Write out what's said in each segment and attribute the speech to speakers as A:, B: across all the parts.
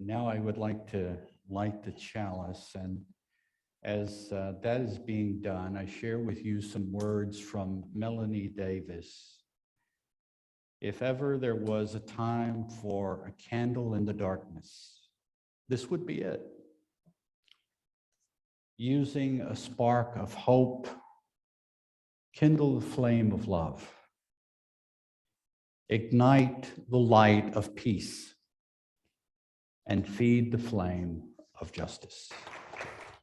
A: Now I would like to light the chalice, and as that is being done, I share with you some words from Melanie Davis. If ever there was a time for a candle in the darkness, this would be it. Using a spark of hope, kindle the flame of love. Ignite the light of peace and feed the flame of justice.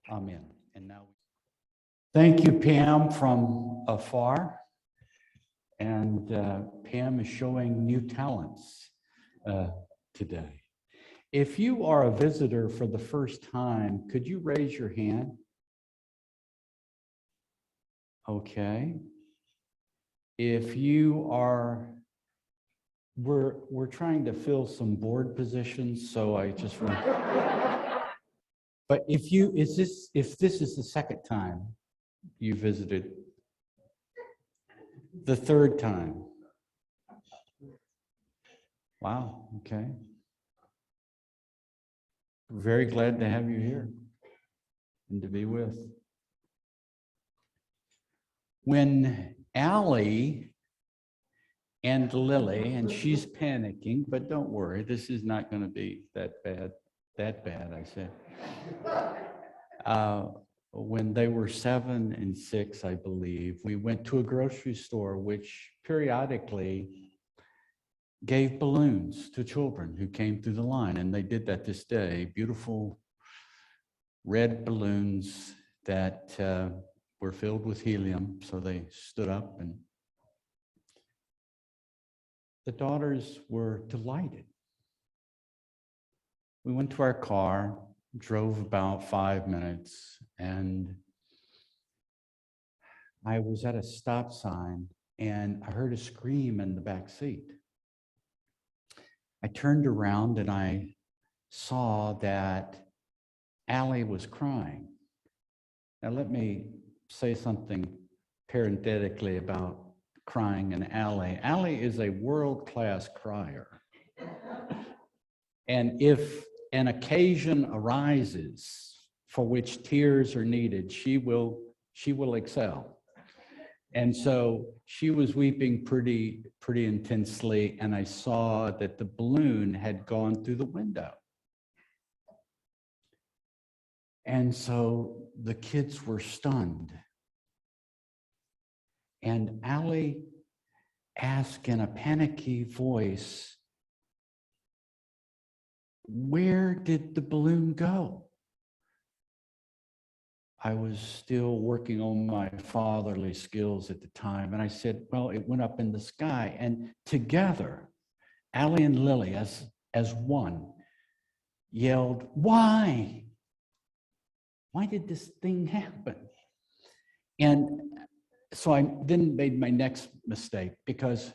A: Amen. And now, thank you, Pam, from afar. And Pam is showing new talents today. If you are a visitor for the first time, could you raise your hand? Okay. If you are, we're trying to fill some board positions, so I just want. But if this is the second time you visited, the third time. Wow, okay. Very glad to have you here and to be with. When Allie and Lily, and she's panicking, but don't worry, this is not going to be that bad, I said. When they were 7 and 6, I believe, we went to a grocery store which periodically gave balloons to children who came through the line, and they did that this day. Beautiful red balloons that were filled with helium, so they stood up, and the daughters were delighted. We went to our car, drove about 5 minutes, and I was at a stop sign, and I heard a scream in the back seat. I turned around and I saw that Allie was crying. Now let me say something parenthetically about crying and Allie. Allie is a world-class crier. And if an occasion arises for which tears are needed, she will excel. And so she was weeping pretty intensely, and I saw that the balloon had gone through the window. And so the kids were stunned. And Allie asked in a panicky voice, "Where did the balloon go?" I was still working on my fatherly skills at the time. And I said, well, it went up in the sky. And together, Allie and Lily, as one, yelled, "Why? Why did this thing happen?" And so I then made my next mistake, because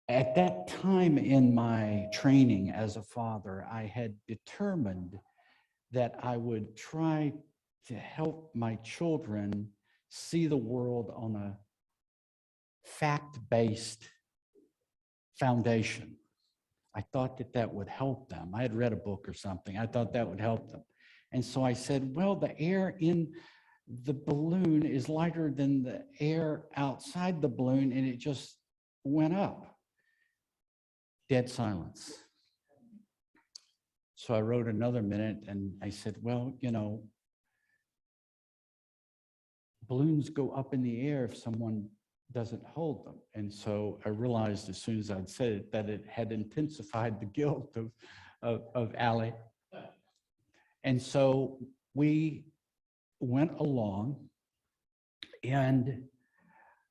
A: at that time in my training as a father, I had determined that I would try to help my children see the world on a fact-based foundation. I thought that would help them. I had read a book or something. I thought that would help them. And so I said, well, the air in the balloon is lighter than the air outside the balloon, and it just went up. Dead silence. So I wrote another minute and I said, well, you know, balloons go up in the air if someone doesn't hold them. And so I realized as soon as I'd said it that it had intensified the guilt of Allie. And so we went along and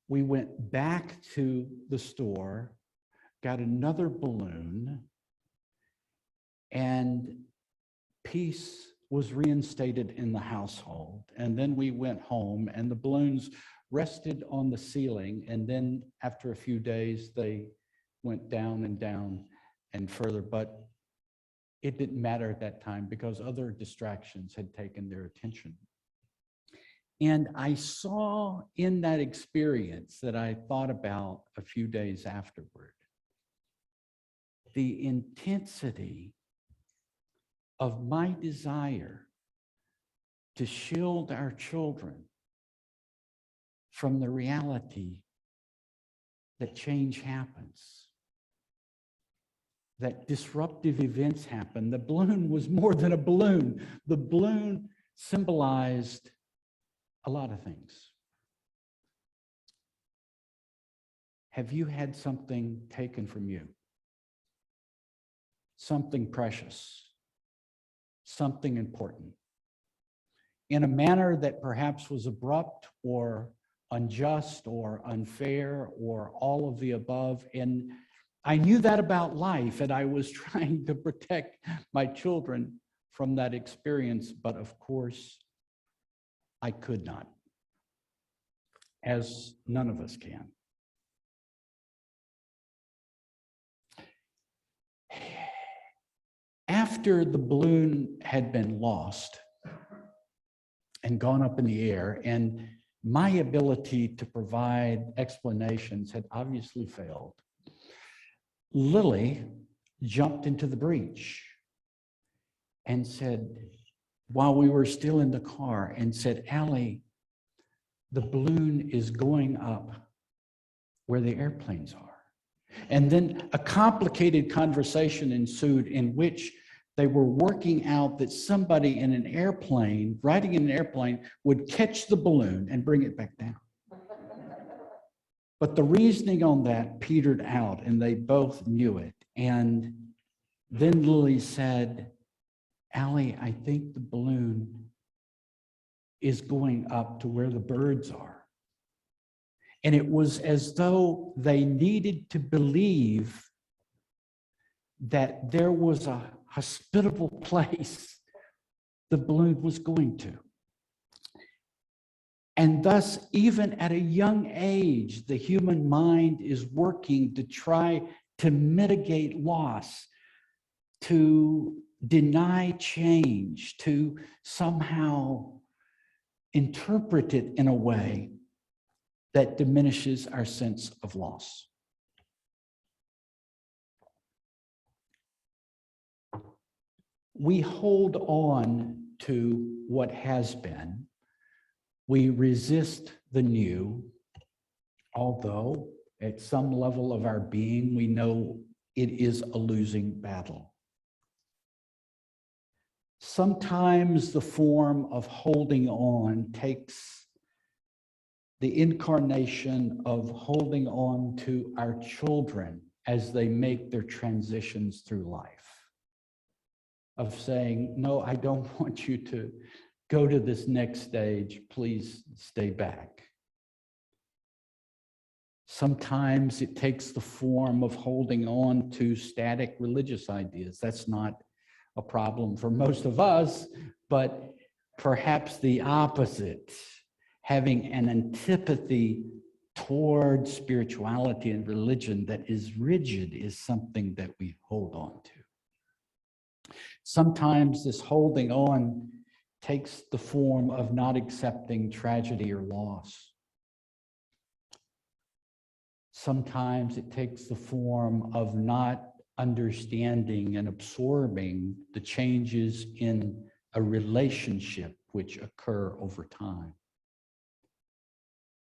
A: we went back to the store, got another balloon, and peace was reinstated in the household. And then we went home and the balloons rested on the ceiling. And then after a few days, they went down and down and further, but it didn't matter at that time because other distractions had taken their attention. And I saw in that experience that I thought about a few days afterward, the intensity of my desire to shield our children from the reality that change happens, that disruptive events happen. The balloon was more than a balloon. The balloon symbolized a lot of things. Have you had something taken from you? Something precious, something important, in a manner that perhaps was abrupt or unjust or unfair or all of the above. And I knew that about life, and I was trying to protect my children from that experience, but of course, I could not, as none of us can. After the balloon had been lost and gone up in the air, and my ability to provide explanations had obviously failed, Lily jumped into the breach and said, while we were still in the car, and said, Allie, the balloon is going up where the airplanes are. And then a complicated conversation ensued in which they were working out that somebody in an airplane, riding in an airplane, would catch the balloon and bring it back down. But the reasoning on that petered out, and they both knew it. And then Lily said, Allie, I think the balloon is going up to where the birds are. And it was as though they needed to believe that there was a hospitable place the balloon was going to. And thus, even at a young age, the human mind is working to try to mitigate loss, to deny change, to somehow interpret it in a way that diminishes our sense of loss. We hold on to what has been. We resist the new, although at some level of our being, we know it is a losing battle. Sometimes the form of holding on takes the incarnation of holding on to our children as they make their transitions through life, of saying, no, I don't want you to go to this next stage, please stay back. Sometimes it takes the form of holding on to static religious ideas. That's not a problem for most of us, but perhaps the opposite, having an antipathy toward spirituality and religion that is rigid, is something that we hold on to. Sometimes this holding on takes the form of not accepting tragedy or loss. Sometimes it takes the form of not understanding and absorbing the changes in a relationship which occur over time.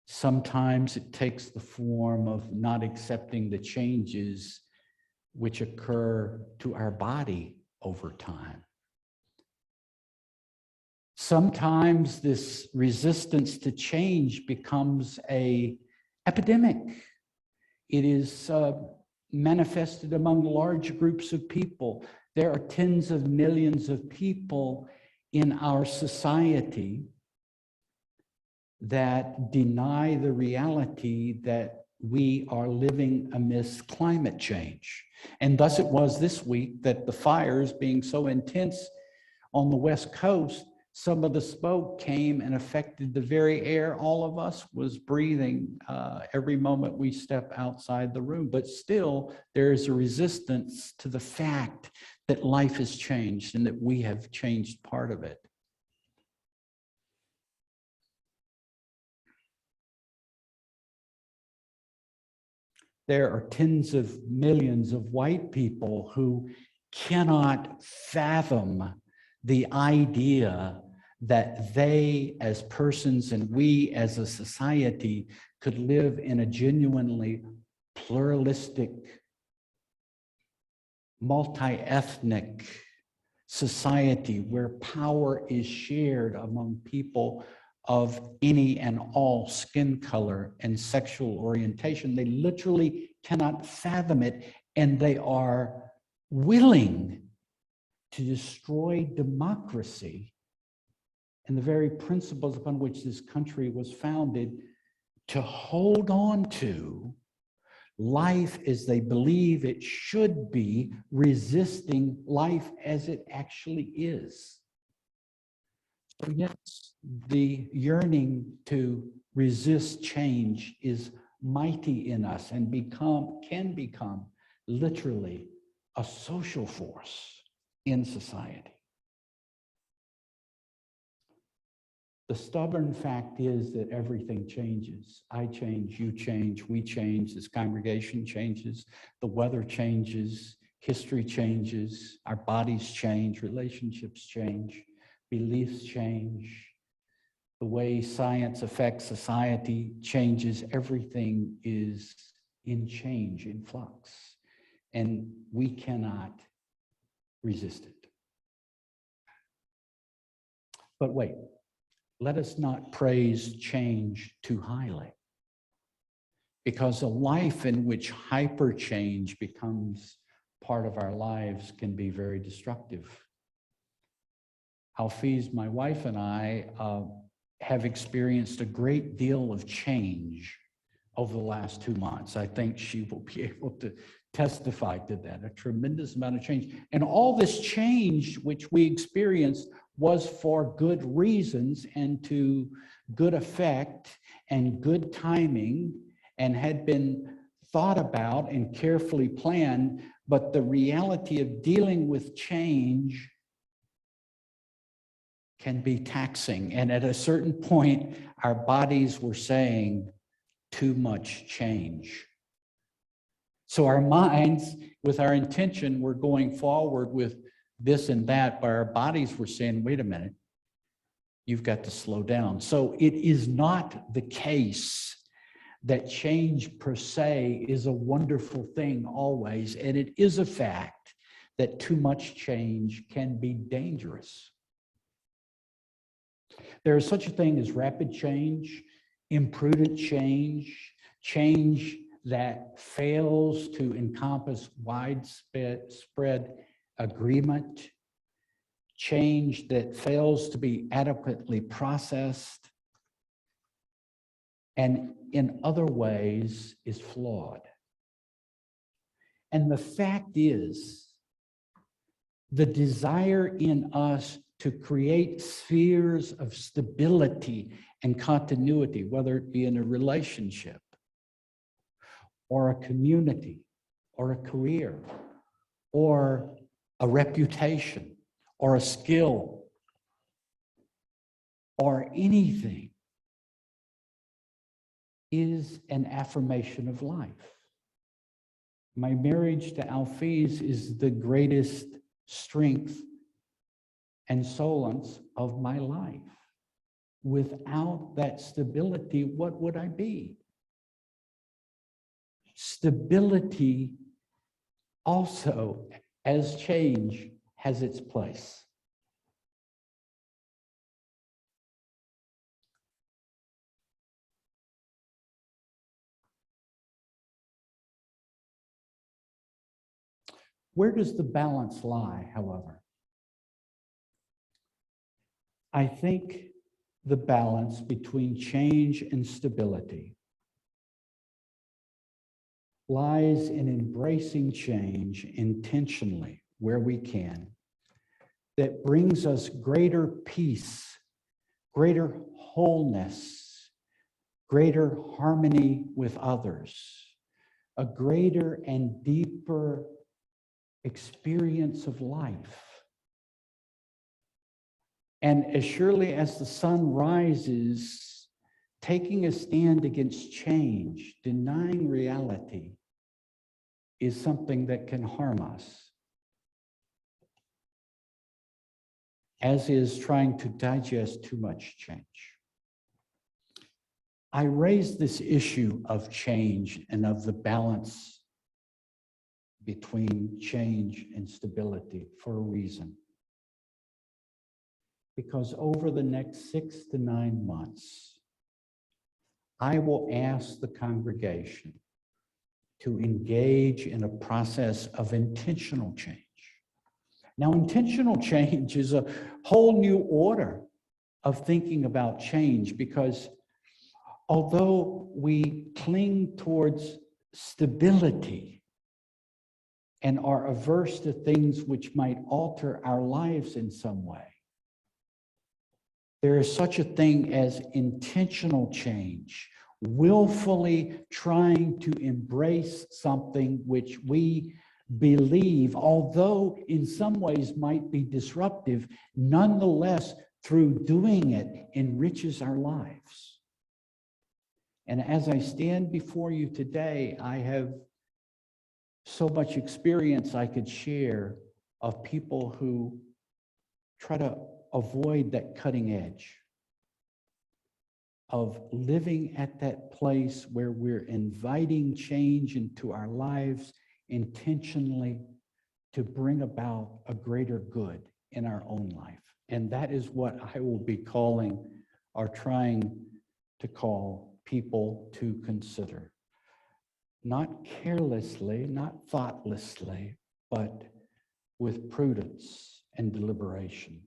A: Sometimes it takes the form of not accepting the changes which occur to our body over time. Sometimes this resistance to change becomes an epidemic. It is manifested among large groups of people. There are tens of millions of people in our society that deny the reality that we are living amidst climate change. And thus it was this week that the fires being so intense on the West Coast, some of the smoke came and affected the very air all of us was breathing every moment we step outside the room. But still, there is a resistance to the fact that life has changed and that we have changed part of it. There are tens of millions of white people who cannot fathom the idea that they as persons and we as a society could live in a genuinely pluralistic, multi-ethnic society where power is shared among people of any and all skin color and sexual orientation. They literally cannot fathom it, and they are willing to destroy democracy and the very principles upon which this country was founded, to hold on to life as they believe it should be, resisting life as it actually is. So yes, the yearning to resist change is mighty in us and can become literally a social force in society. The stubborn fact is that everything changes. I change, you change, we change, this congregation changes, the weather changes, history changes, our bodies change, relationships change, beliefs change, the way science affects society changes. Everything is in change, in flux, and we cannot resist it. But wait. Let us not praise change too highly, because a life in which hyper change becomes part of our lives can be very destructive. Alfiz, my wife, and I have experienced a great deal of change over the last 2 months. I think she will be able to testify to that, a tremendous amount of change. And all this change which we experienced was for good reasons and to good effect and good timing, and had been thought about and carefully planned. But the reality of dealing with change can be taxing. And at a certain point, our bodies were saying, too much change. So our minds, with our intention, were going forward with this and that, but our bodies were saying, wait a minute, you've got to slow down. So it is not the case that change per se is a wonderful thing always, and it is a fact that too much change can be dangerous. There is such a thing as rapid change, imprudent change, change that fails to encompass widespread agreement, change that fails to be adequately processed, and in other ways is flawed. And the fact is, the desire in us to create spheres of stability and continuity, whether it be in a relationship or a community or a career or a reputation or a skill or anything, is an affirmation of life. My marriage to Alfiz is the greatest strength and solace of my life. Without that stability, what would I be? Stability also, as change, has its place. Where does the balance lie, however? I think the balance between change and stability lies in embracing change intentionally where we can, that brings us greater peace, greater wholeness, greater harmony with others, a greater and deeper experience of life. And as surely as the sun rises, taking a stand against change, denying reality, is something that can harm us. as is trying to digest too much change. I raised this issue of change and of the balance between change and stability for a reason. Because over the next 6 to 9 months, I will ask the congregation to engage in a process of intentional change. Now, intentional change is a whole new order of thinking about change, because although we cling towards stability and are averse to things which might alter our lives in some way, there is such a thing as intentional change, willfully trying to embrace something which we believe, although in some ways might be disruptive, nonetheless, through doing it, enriches our lives. And as I stand before you today, I have so much experience I could share of people who try to avoid that cutting edge of living at that place where we're inviting change into our lives intentionally to bring about a greater good in our own life. And that is what I will be calling, or trying to call, people to consider. Not carelessly, not thoughtlessly, but with prudence and deliberation.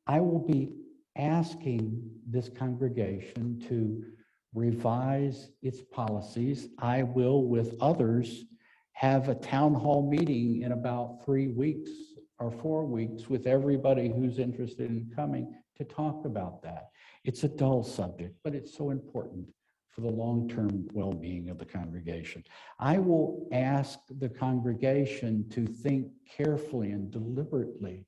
A: I will be asking this congregation to revise its policies. I will, with others, have a town hall meeting in about 3 weeks or 4 weeks with everybody who's interested in coming to talk about that. It's a dull subject, but it's so important for the long-term well-being of the congregation. I will ask the congregation to think carefully and deliberately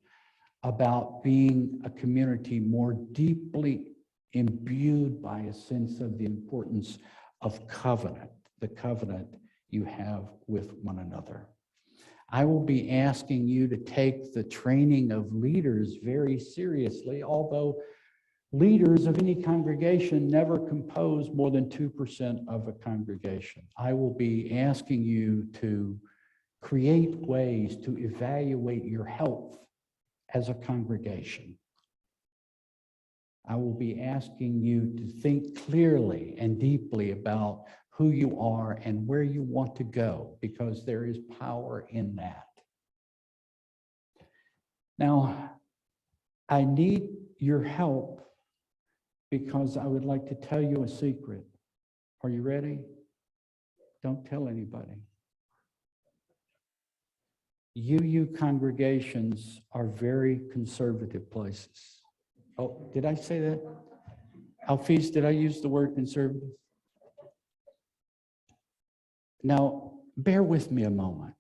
A: about being a community more deeply imbued by a sense of the importance of covenant, the covenant you have with one another. I will be asking you to take the training of leaders very seriously, although leaders of any congregation never compose more than 2% of a congregation. I will be asking you to create ways to evaluate your health as a congregation. I will be asking you to think clearly and deeply about who you are and where you want to go, because there is power in that. Now, I need your help because I would like to tell you a secret. Are you ready? Don't tell anybody. UU congregations are very conservative places. Oh, did I say that? Alphys, did I use the word conservative? Now, bear with me a moment.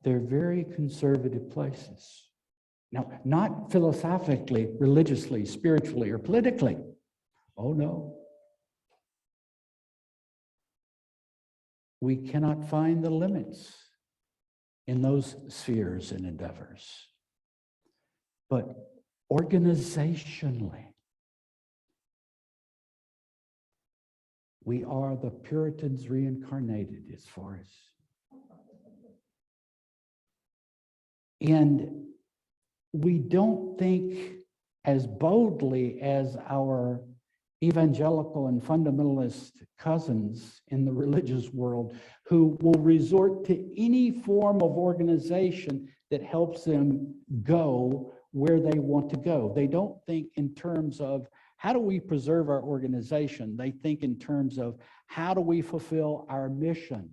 A: They're very conservative places. Now, not philosophically, religiously, spiritually, or politically. Oh, no. We cannot find the limits in those spheres and endeavors. But organizationally, we are the Puritans reincarnated as far as. And we don't think as boldly as our evangelical and fundamentalist cousins in the religious world, who will resort to any form of organization that helps them go where they want to go. They don't think in terms of how do we preserve our organization? They think in terms of how do we fulfill our mission?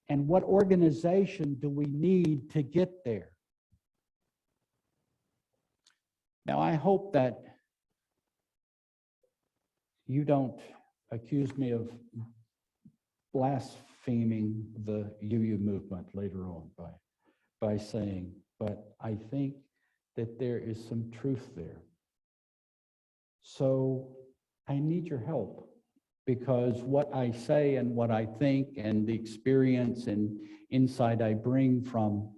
A: And what organization do we need to get there? Now, I hope that you don't accuse me of blaspheming the UU movement later on by saying, but I think that there is some truth there. So I need your help. because what I say and what I think and the experience and insight I bring from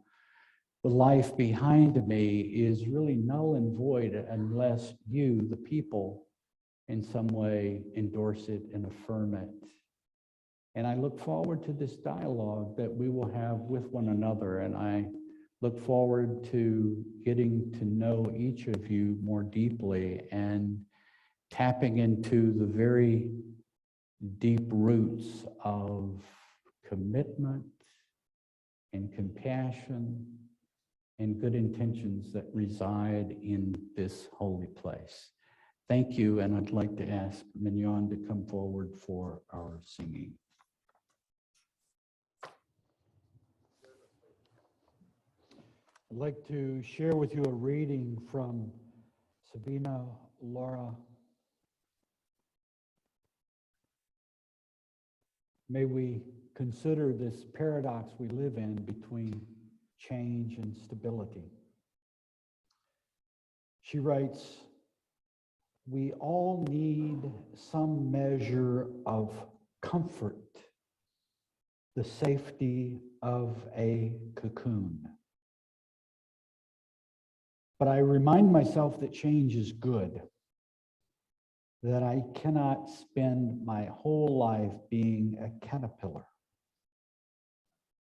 A: the life behind me is really null and void unless you, the people, in some way endorse it and affirm it. And I look forward to this dialogue that we will have with one another. And I look forward to getting to know each of you more deeply and tapping into the very deep roots of commitment and compassion and good intentions that reside in this holy place. Thank you, and I'd like to ask Mignon to come forward for our singing. I'd like to share with you a reading from Sabina Laura. May we consider this paradox we live in between change and stability. She writes, "We all need some measure of comfort, the safety of a cocoon. But I remind myself that change is good, that I cannot spend my whole life being a caterpillar,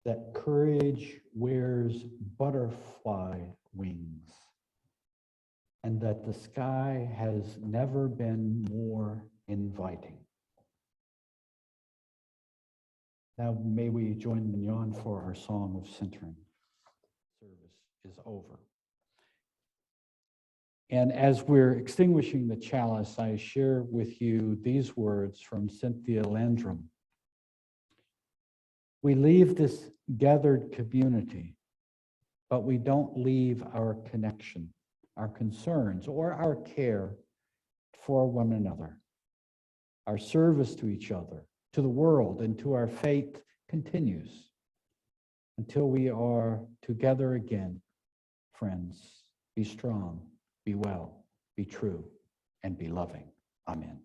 A: that courage wears butterfly wings, and that the sky has never been more inviting." Now may we join Mignon for our song of centering. Service is over. And as we're extinguishing the chalice, I share with you these words from Cynthia Landrum. "We leave this gathered community, but we don't leave our connection, our concerns, or our care for one another. Our service to each other, to the world, and to our faith continues until we are together again. Friends, be strong, be well, be true, and be loving. Amen."